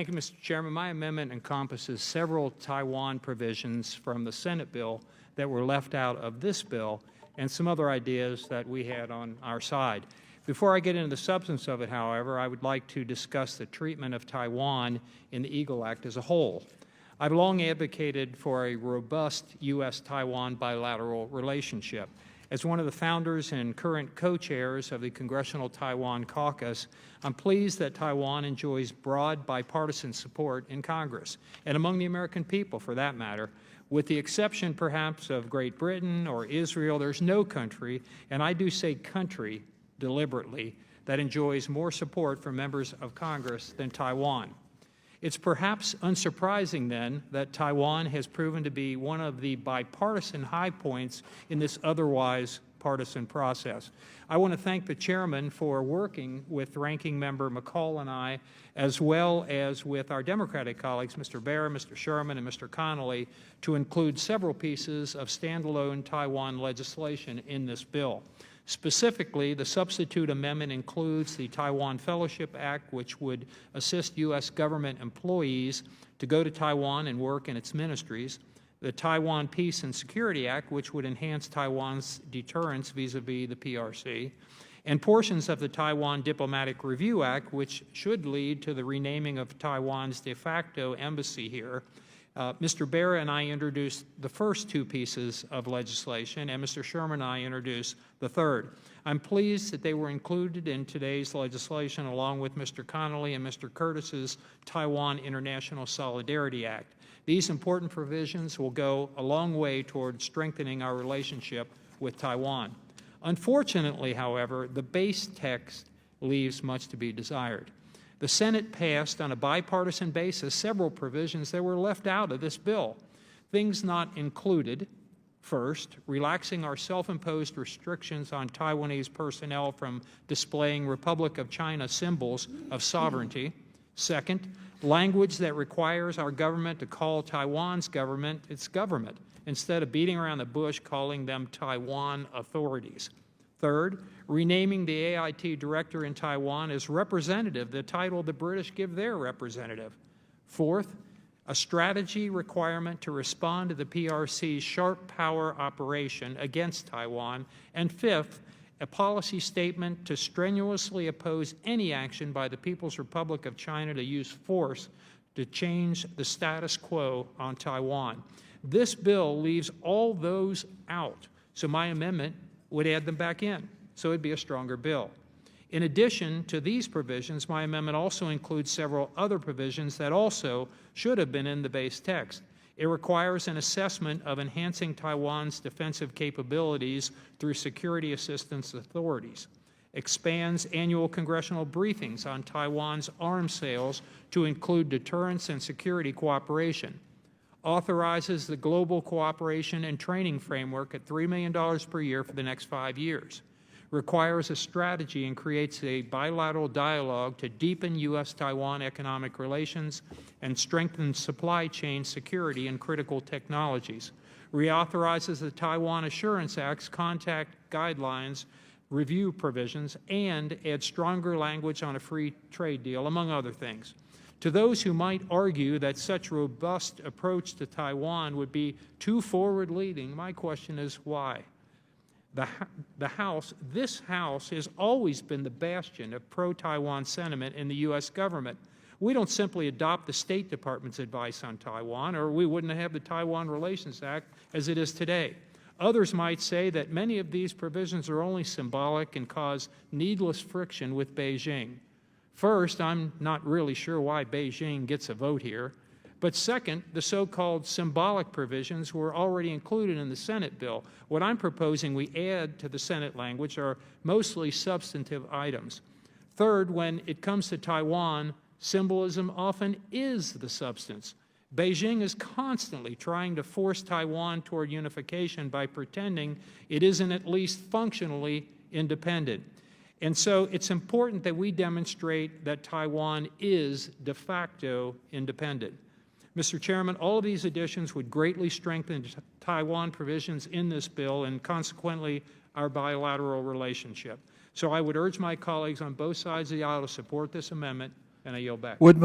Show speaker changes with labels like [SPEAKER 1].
[SPEAKER 1] Thank you, Mr. Chairman. My amendment encompasses several Taiwan provisions from the Senate bill that were left out of this bill and some other ideas that we had on our side. Before I get into the substance of it, however, I would like to discuss the treatment of Taiwan in the EAGLE Act as a whole. I've long advocated for a robust U.S.-Taiwan bilateral relationship. As one of the founders and current co-chairs of the Congressional Taiwan Caucus, I'm pleased that Taiwan enjoys broad bipartisan support in Congress and among the American people, for that matter. With the exception, perhaps, of Great Britain or Israel, there's no country, and I do say country deliberately, that enjoys more support from members of Congress than Taiwan. It's perhaps unsurprising, then, that Taiwan has proven to be one of the bipartisan high points in this otherwise partisan process. I want to thank the Chairman for working with Ranking Member McCall and I, as well as with our Democratic colleagues, Mr. Baer, Mr. Sherman, and Mr. Connolly, to include several pieces of standalone Taiwan legislation in this bill. Specifically, the substitute amendment includes the Taiwan Fellowship Act, which would assist U.S. government employees to go to Taiwan and work in its ministries, the Taiwan Peace and Security Act, which would enhance Taiwan's deterrence vis-a-vis the PRC, and portions of the Taiwan Diplomatic Review Act, which should lead to the renaming of Taiwan's de facto embassy here. Mr. Baer and I introduced the first two pieces of legislation, and Mr. Sherman and I introduced the third. I'm pleased that they were included in today's legislation along with Mr. Connolly and Mr. Curtis's Taiwan International Solidarity Act. These important provisions will go a long way toward strengthening our relationship with Taiwan. Unfortunately, however, the base text leaves much to be desired. The Senate passed on a bipartisan basis several provisions that were left out of this bill. Things not included: first, relaxing our self-imposed restrictions on Taiwanese personnel from displaying Republic of China symbols of sovereignty. Second, language that requires our government to call Taiwan's government its government, instead of beating around the bush calling them Taiwan authorities. Third, renaming the AIT director in Taiwan as representative, the title the British give their representative. Fourth, a strategy requirement to respond to the PRC's sharp power operation against Taiwan. And fifth, a policy statement to strenuously oppose any action by the People's Republic of China to use force to change the status quo on Taiwan. This bill leaves all those out, so my amendment would add them back in, so it'd be a stronger bill. In addition to these provisions, my amendment also includes several other provisions that also should have been in the base text. It requires an assessment of enhancing Taiwan's defensive capabilities through security assistance authorities, expands annual congressional briefings on Taiwan's arms sales to include deterrence and security cooperation, authorizes the global cooperation and training framework at $3 million per year for the next 5 years, requires a strategy and creates a bilateral dialogue to deepen U.S.-Taiwan economic relations and strengthen supply chain security and critical technologies, reauthorizes the Taiwan Assurance Act's contact guidelines review provisions, and adds stronger language on a free trade deal, among other things. To those who might argue that such robust approach to Taiwan would be too forward-leading, my question is why? This House has always been the bastion of pro-Taiwan sentiment in the U.S. government. We don't simply adopt the State Department's advice on Taiwan, or we wouldn't have the Taiwan Relations Act as it is today. Others might say that many of these provisions are only symbolic and cause needless friction with Beijing. First, I'm not really sure why Beijing gets a vote here. But second, the so-called symbolic provisions were already included in the Senate bill. What I'm proposing we add to the Senate language are mostly substantive items. Third, when it comes to Taiwan, symbolism often is the substance. Beijing is constantly trying to force Taiwan toward unification by pretending it isn't at least functionally independent. And so it's important that we demonstrate that Taiwan is de facto independent. Mr. Chairman, all of these additions would greatly strengthen Taiwan provisions in this bill and consequently our bilateral relationship. So I would urge my colleagues on both sides of the aisle to support this amendment, and I yield back.